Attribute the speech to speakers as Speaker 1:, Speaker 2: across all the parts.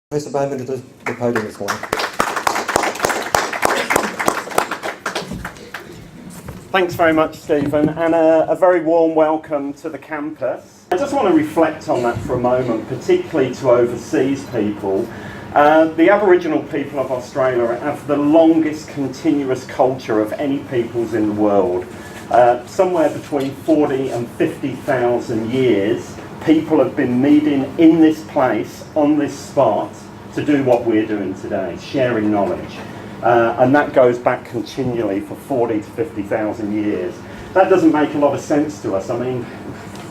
Speaker 1: Professor Bowman to the podium this morning.
Speaker 2: Thanks very much, Stephen, and a very warm welcome to the campus. I just want to reflect on that for a moment, particularly to overseas people. The Aboriginal people of Australia have the longest continuous culture of any peoples in the world. Somewhere between 40 and 50,000 years, people have been meeting in this place, on this spot, to do what we're doing today, sharing knowledge. And that goes back continually for 40 to 50,000 years. That doesn't make a lot of sense to us. I mean,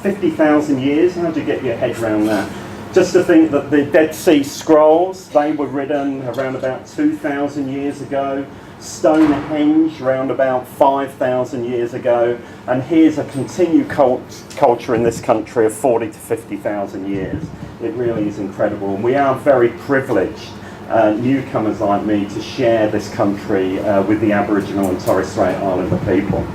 Speaker 2: 50,000 years, how do you get your head around that? Just to think that the Dead Sea Scrolls, they were written around about 2,000 years ago. Stonehenge around about 5,000 years ago, and here's a continued culture in this country of 40 to 50,000 years. It really is incredible, and we are very privileged, newcomers like me, to share this country with the Aboriginal and Torres Strait Islander people.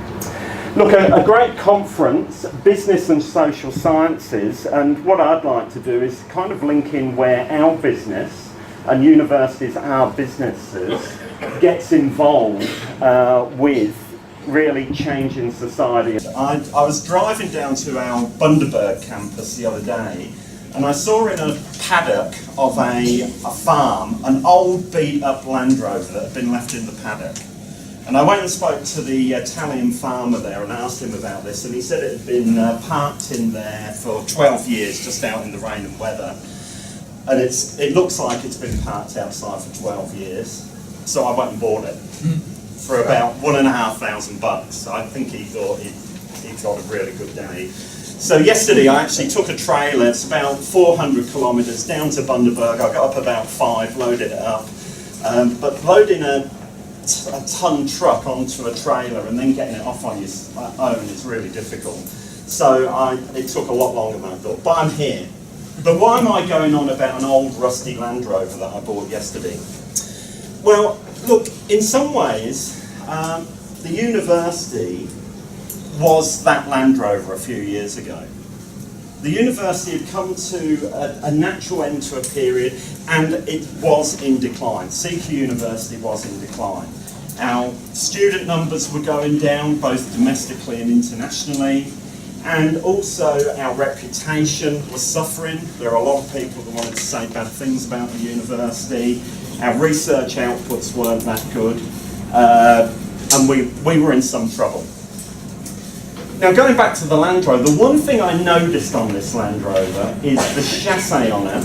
Speaker 2: Look, a great conference, business and social sciences, and what I'd like to do is kind of link in where our business and universities, our businesses, gets involved with really changing society. I was driving down to our Bundaberg campus the other day, and I saw in a paddock of a farm an old beat up Land Rover that had been left in the paddock. And I went and spoke to the Italian farmer there and asked him about this, and he said it had been parked in there for 12 years, just out in the rain and weather. And it looks like it's been parked outside for 12 years. So I went and bought it for about $1,500. I think he thought he'd got a really good day. So yesterday I actually took a trailer, it's about 400 kilometres down to Bundaberg. I got up about 5, loaded it up. But loading a ton truck onto a trailer and then getting it off on your own is really difficult. So it took a lot longer than I thought, but I'm here. But why am I going on about an old rusty Land Rover that I bought yesterday? Well, look, in some ways, the university was that Land Rover a few years ago. The university had come to a natural end to a period, and it was in decline. CQU University was in decline. Our student numbers were going down, both domestically and internationally, and also our reputation was suffering. There are a lot of people that wanted to say bad things about the university. Our research outputs weren't that good, and we were in some trouble. Now, going back to the Land Rover, the one thing I noticed on this Land Rover is the chassis on it,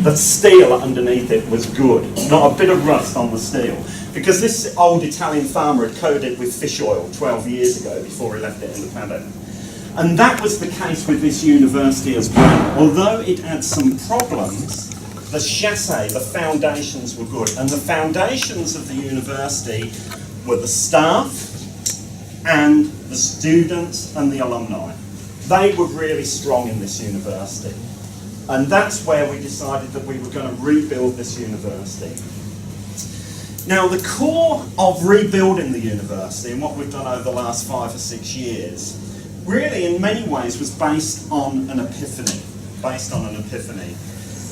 Speaker 2: the steel underneath it was good, not a bit of rust on the steel, because this old Italian farmer had coated it with fish oil 12 years ago before he left it in the paddock. And that was the case with this university as well. Although it had some problems, the chassis, the foundations were good. And the foundations of the university were the staff and the students and the alumni. They were really strong in this university. And that's where we decided that we were going to rebuild this university. Now, the core of rebuilding the university and what we've done over the last 5 or 6 years, really in many ways was based on an epiphany.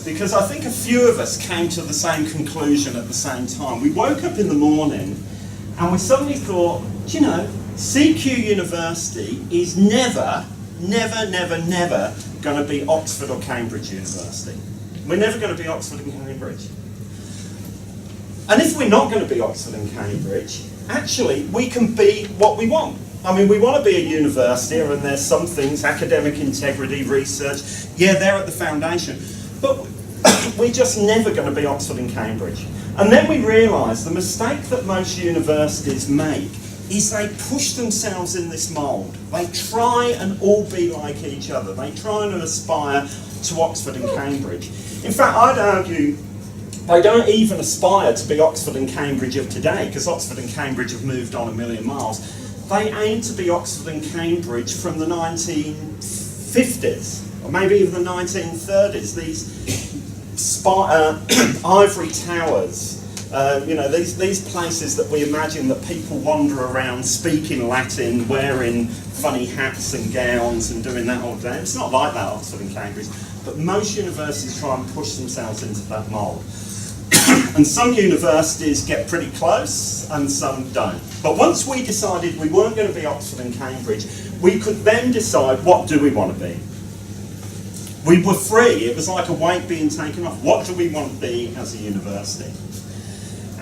Speaker 2: Because I think a few of us came to the same conclusion at the same time. We woke up in the morning and we suddenly thought, do you know, CQ University is never going to be Oxford or Cambridge University. We're never going to be Oxford and Cambridge. And if we're not going to be Oxford and Cambridge, actually we can be what we want. I mean, we want to be a university, and there's some things, academic integrity, research, yeah, they're at the foundation. But we're just never going to be Oxford and Cambridge. And then we realised the mistake that most universities make is they push themselves in this mould. They try and all be like each other. They try and aspire to Oxford and Cambridge. In fact, I'd argue they don't even aspire to be Oxford and Cambridge of today, because Oxford and Cambridge have moved on a million miles. They aim to be Oxford and Cambridge from the 1950s, or maybe even the 1930s. These ivory towers, these places that we imagine that people wander around speaking Latin, wearing funny hats and gowns and doing that all day. It's not like that, Oxford and Cambridge. but most universities try and push themselves into that mould. And some universities get pretty close and some don't. But once we decided we weren't going to be Oxford and Cambridge, we could then decide, what do we want to be? We were free. It was like a weight being taken off. What do we want to be as a university?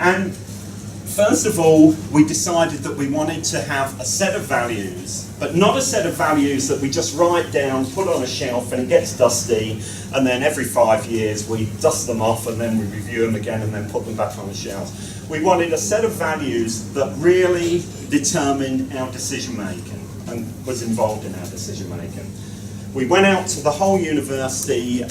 Speaker 2: And first of all, we decided that we wanted to have a set of values, but not a set of values that we just write down, put on a shelf, and it gets dusty, and then every 5 years we dust them off and then we review them again and then put them back on the shelves. We wanted a set of values that really determined our decision making and was involved in our decision making. We went out to the whole university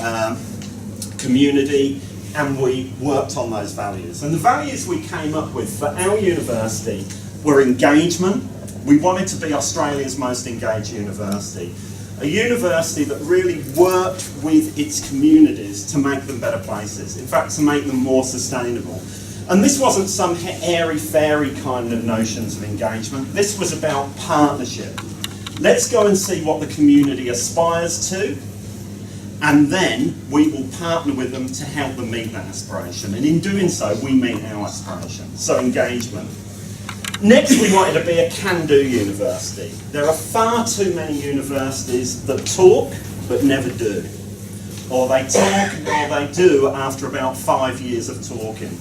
Speaker 2: community and we worked on those values. And the values we came up with for our university were engagement. We wanted to be Australia's most engaged university. A university that really worked with its communities to make them better places. In fact, to make them more sustainable. And this wasn't some airy-fairy kind of notions of engagement. This was about partnership. Let's go and see what the community aspires to, and then we will partner with them to help them meet that aspiration. And in doing so, we meet our aspiration. So engagement. Next, we wanted to be a can-do university. There are far too many universities that talk but never do. Or they talk or they do after about 5 years of talking.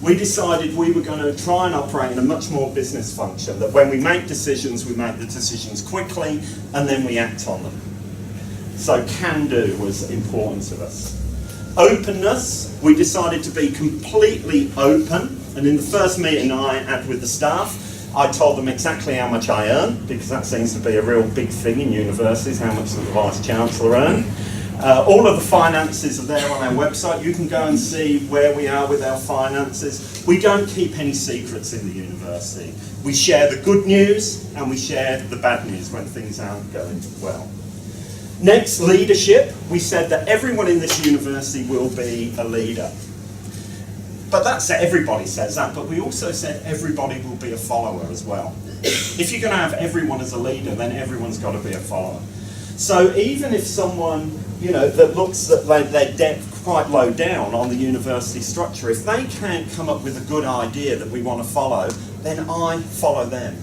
Speaker 2: We decided we were going to try and operate in a much more business function, that when we make decisions, we make the decisions quickly and then we act on them. So can-do was important to us. Openness, we decided to be completely open, and in the first meeting I had with the staff, I told them exactly how much I earn, because that seems to be a real big thing in universities, how much does the Vice-Chancellor earn. All of the finances are there on our website. You can go and see where we are with our finances. We don't keep any secrets in the university. We share the good news and we share the bad news when things aren't going well. Next, leadership. We said that everyone in this university will be a leader. But that's everybody says that, but we also said everybody will be a follower as well. If you're going to have everyone as a leader, then everyone's got to be a follower. So even if someone, that looks at their depth quite low down on the university structure, if they can't come up with a good idea that we want to follow, then I follow them.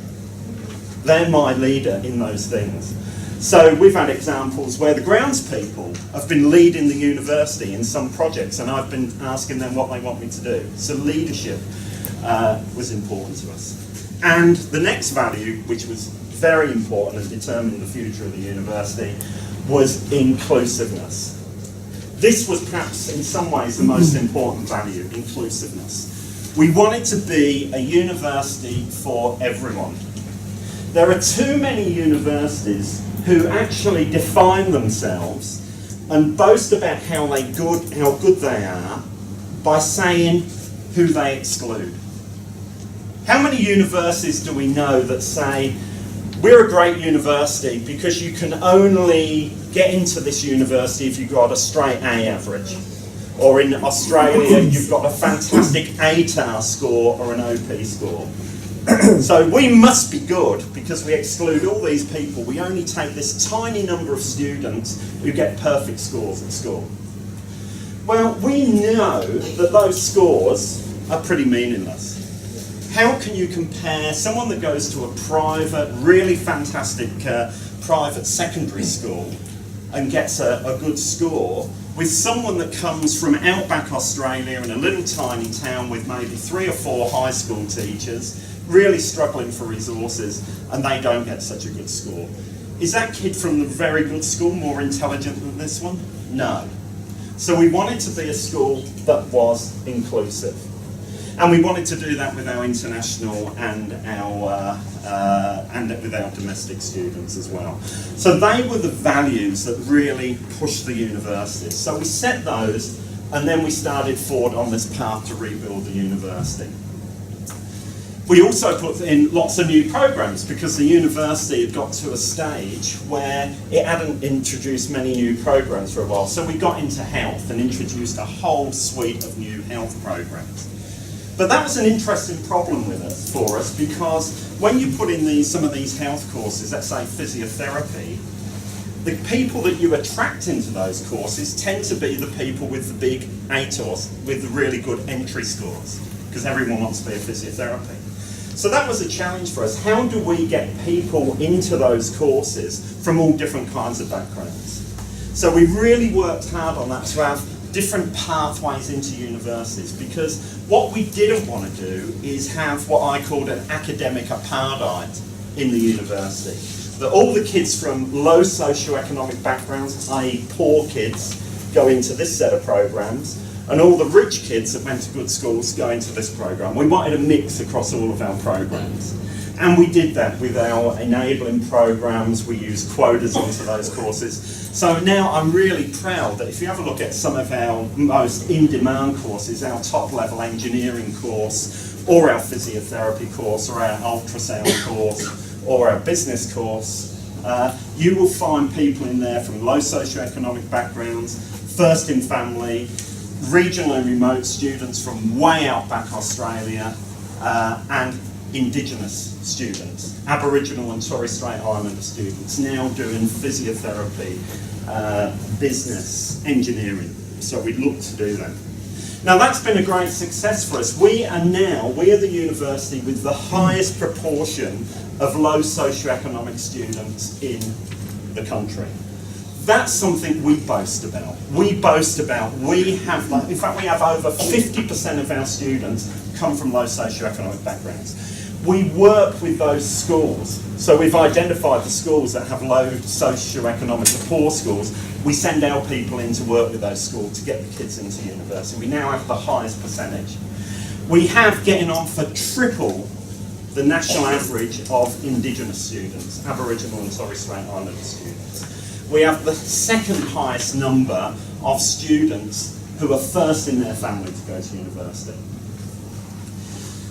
Speaker 2: They're my leader in those things. So we've had examples where the grounds people have been leading the university in some projects, and I've been asking them what they want me to do. So leadership was important to us. And the next value, which was very important and determined the future of the university, was inclusiveness. This was perhaps in some ways the most important value, inclusiveness. We wanted to be a university for everyone. There are too many universities who actually define themselves and boast about how good they are by saying who they exclude. How many universities do we know that say, we're a great university because you can only get into this university if you've got a straight A average? Or in Australia, you've got a fantastic ATAR score or an OP score. So we must be good because we exclude all these people. We only take this tiny number of students who get perfect scores at school. Well, we know that those scores are pretty meaningless. How can you compare someone that goes to a private, really fantastic private secondary school and gets a good score with someone that comes from outback Australia in a little tiny town with maybe 3 or 4 high school teachers, really struggling for resources, and they don't get such a good score? Is that kid from the very good school more intelligent than this one? No. So we wanted to be a school that was inclusive. And we wanted to do that with our international and with our domestic students as well. So they were the values that really pushed the university. So we set those, and then we started forward on this path to rebuild the university. We also put in lots of new programs because the university had got to a stage where it hadn't introduced many new programs for a while. So we got into health and introduced a whole suite of new health programs. But that was an interesting problem for us because when you put in some of these health courses, let's say physiotherapy, the people that you attract into those courses tend to be the people with the big ATOS, with the really good entry scores, because everyone wants to be a physiotherapy. So that was a challenge for us. How do we get people into those courses from all different kinds of backgrounds? So we really worked hard on that to have different pathways into universities, because what we didn't want to do is have what I called an academic apartheid in the university. That all the kids from low socioeconomic backgrounds, i.e. poor kids, go into this set of programs, and all the rich kids that went to good schools go into this program. We wanted a mix across all of our programs. And we did that with our enabling programs. We used quotas into those courses. So now I'm really proud that if you have a look at some of our most in-demand courses, our top-level engineering course, or our physiotherapy course, or our ultrasound course, or our business course, you will find people in there from low socioeconomic backgrounds, first in family, regional and remote students from way out back Australia, and Indigenous students, Aboriginal and Torres Strait Islander students, now doing physiotherapy, business, engineering. So we look to do that. Now that's been a great success for us. We are the university with the highest proportion of low socioeconomic students in the country. That's something we boast about. We have over 50% of our students come from low socioeconomic backgrounds. We work with those schools. So we've identified the schools that have low socioeconomic, the poor schools. We send our people in to work with those schools to get the kids into university. We now have the highest percentage. We have getting on for triple the national average of Indigenous students, Aboriginal and Torres Strait Islander students. We have the second highest number of students who are first in their family to go to university.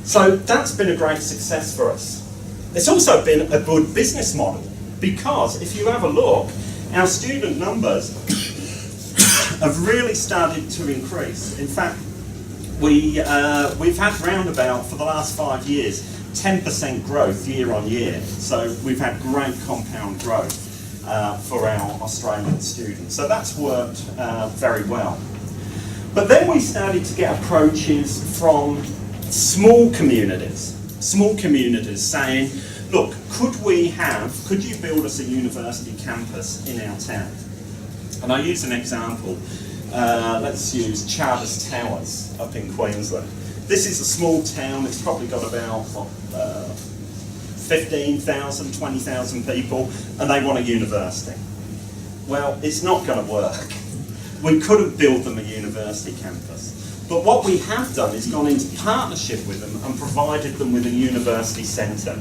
Speaker 2: So that's been a great success for us. It's also been a good business model, because if you have a look, our student numbers have really started to increase. In fact, we've had roundabout, for the last 5 years, 10% growth year on year. So we've had great compound growth for our Australian students. So that's worked very well. But then we started to get approaches from small communities saying, look, could you build us a university campus in our town? And I use an example. Let's use Charters Towers up in Queensland. This is a small town. It's probably got about 15,000, 20,000 people, and they want a university. Well, it's not going to work. We couldn't build them a university campus. But what we have done is gone into partnership with them and provided them with a university centre.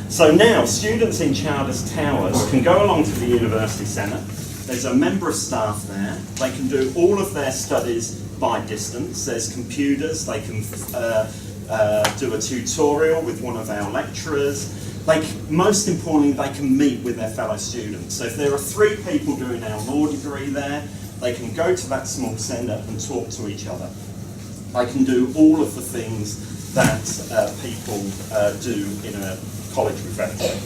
Speaker 2: So now students in Charters Towers can go along to the university centre. There's a member of staff there. They can do all of their studies by distance. There's computers. They can do a tutorial with one of our lecturers. Most importantly, they can meet with their fellow students. So if there are 3 people doing our law degree there, they can go to that small centre and talk to each other. They can do all of the things that people do in a college refectory.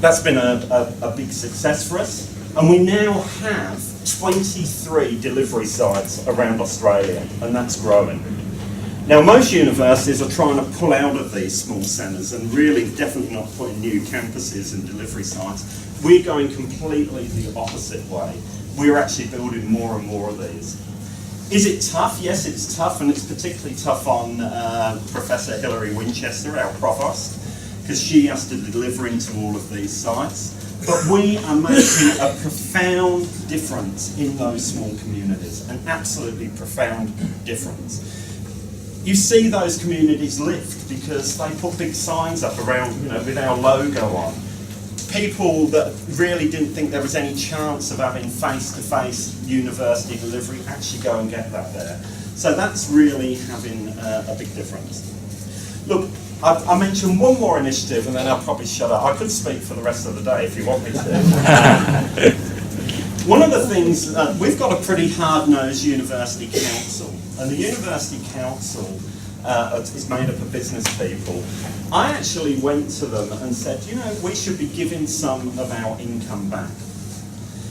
Speaker 2: That's been a big success for us. And we now have 23 delivery sites around Australia, and that's growing. Now, most universities are trying to pull out of these small centres and really definitely not putting new campuses and delivery sites. We're going completely the opposite way. We're actually building more and more of these. Is it tough? Yes, it's tough, and it's particularly tough on Professor Hilary Winchester, our provost, because she has to deliver into all of these sites. But we are making a profound difference in those small communities, an absolutely profound difference. You see those communities lift because they put big signs up around, with our logo on. People that really didn't think there was any chance of having face-to-face university delivery actually go and get that there. So that's really having a big difference. Look, I mentioned one more initiative and then I'll probably shut up. I could speak for the rest of the day if you want me to. One of the things, we've got a pretty hard-nosed university council, and the university council is made up of business people. I actually went to them and said, we should be giving some of our income back.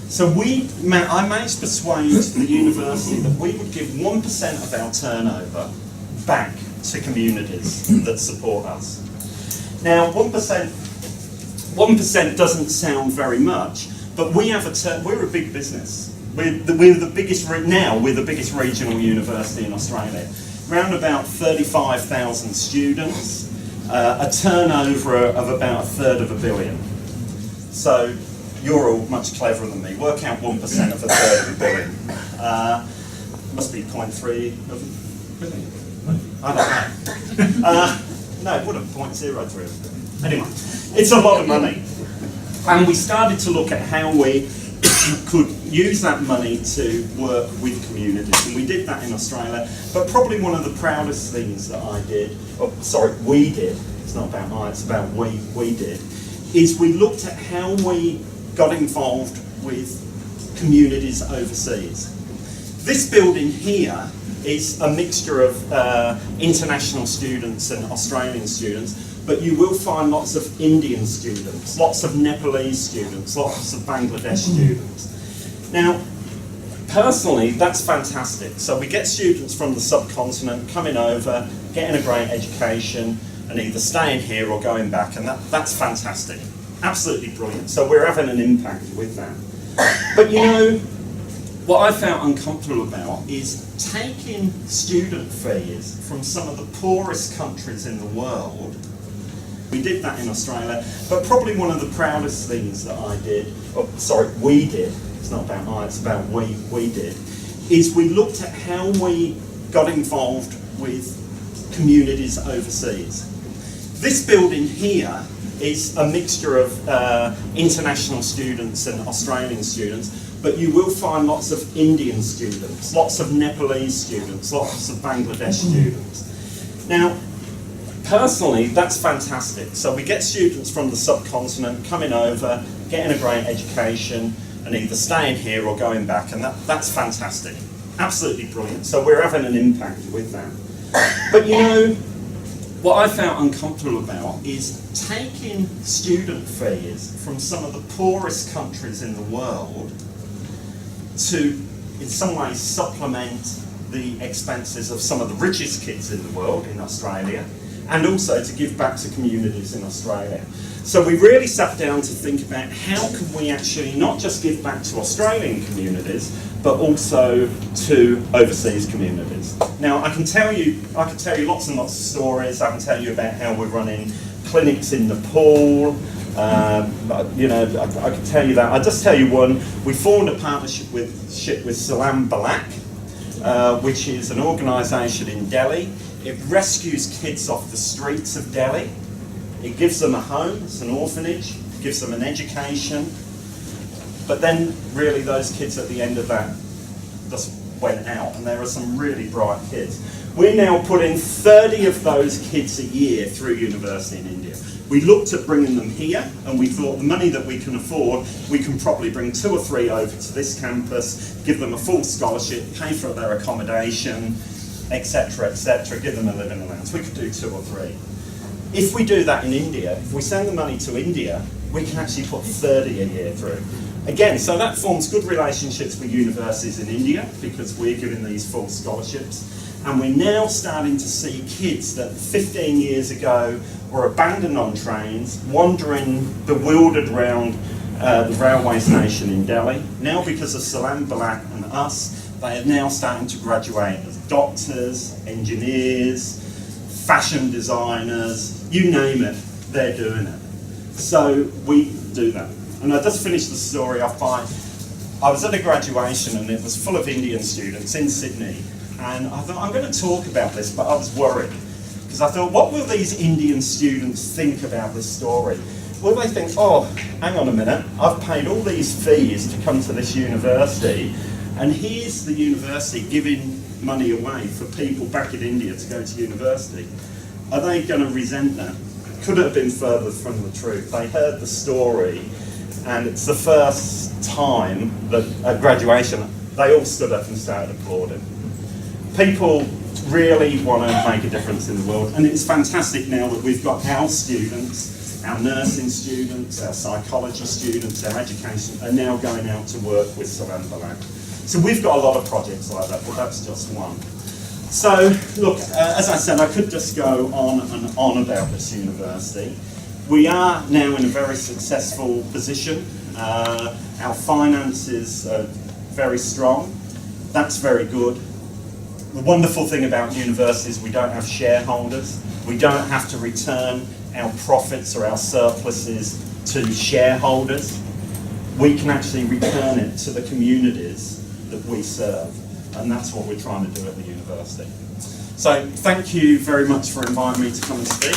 Speaker 2: So I managed to persuade the university that we would give 1% of our turnover back to communities that support us. Now, 1% doesn't sound very much, but we're a big business. We're the biggest regional university in Australia. Around about 35,000 students, a turnover of about $1/3 billion. So you're all much cleverer than me. Work out 1% of $1/3 billion. Must be 0.3 of a billion. I don't know. No, it would have 0.03 of a billion. Anyway, it's a lot of money. And we started to look at how we could use that money to work with communities. And we did that in Australia. But probably one of the proudest things that we did, it's not about I, it's about we did, is we looked at how we got involved with communities overseas. This building here is a mixture of international students and Australian students, but you will find lots of Indian students, lots of Nepalese students, lots of Bangladesh students. Now, personally, that's fantastic. So we get students from the subcontinent coming over, getting a great education, and either staying here or going back, and that's fantastic. Absolutely brilliant. So we're having an impact with that. But you know, what I found uncomfortable about is taking student fees from some of the poorest countries in the world. We did that in Australia, but probably one of the proudest things that we did, it's not about I, it's about we did, is we looked at how we got involved with communities overseas. This building here is a mixture of international students and Australian students, but you will find lots of Indian students, lots of Nepalese students, lots of Bangladesh students. Now, personally, that's fantastic. So we get students from the subcontinent coming over, getting a great education, and either staying here or going back, and that's fantastic. Absolutely brilliant. So we're having an impact with that. But you know, what I found uncomfortable about is taking student fees from some of the poorest countries in the world to, in some ways, supplement the expenses of some of the richest kids in the world in Australia, and also to give back to communities in Australia. So we really sat down to think about how can we actually not just give back to Australian communities, but also to overseas communities. Now, I can tell you lots and lots of stories. I can tell you about how we're running clinics in Nepal. You know, I can tell you that. I'll just tell you one. We formed a partnership with Salam Balak, which is an organisation in Delhi. It rescues kids off the streets of Delhi. It gives them a home, it's an orphanage, it gives them an education. But then really those kids at the end of that just went out, and there are some really bright kids. We're now putting 30 of those kids a year through university in India. We looked at bringing them here, and we thought the money that we can afford, we can probably bring 2 or 3 over to this campus, give them a full scholarship, pay for their accommodation, etc., give them a living allowance. We could do 2 or 3. If we do that in India, if we send the money to India, we can actually put 30 a year through. Again, so that forms good relationships with universities in India because we're giving these full scholarships. And we're now starting to see kids that 15 years ago were abandoned on trains, wandering, bewildered around the railway station in Delhi. Now, because of Salam Balak and us, they are now starting to graduate as doctors, engineers, fashion designers, you name it, they're doing it. So we do that. And I just finished the story off by, I was at a graduation and it was full of Indian students in Sydney. And I thought, I'm going to talk about this, but I was worried. Because I thought, what will these Indian students think about this story? Will they think, oh, hang on a minute, I've paid all these fees to come to this university, and here's the university giving money away for people back in India to go to university. Are they going to resent that? Could it have been further from the truth? They heard the story, and it's the first time that at graduation, they all stood up and started applauding. People really want to make a difference in the world, and it's fantastic now that we've got our students our nursing students, our psychology students, our education are now going out to work with Sarambalag. So we've got a lot of projects like that, but that's just one. So look, as I said, I could just go on and on about this university. We are now in a very successful position. Our finances are very strong. That's very good. The wonderful thing about universities is we don't have shareholders. We don't have to return our profits or our surpluses to shareholders. We can actually return it to the communities that we serve. And that's what we're trying to do at the university. So thank you very much for inviting me to come and speak.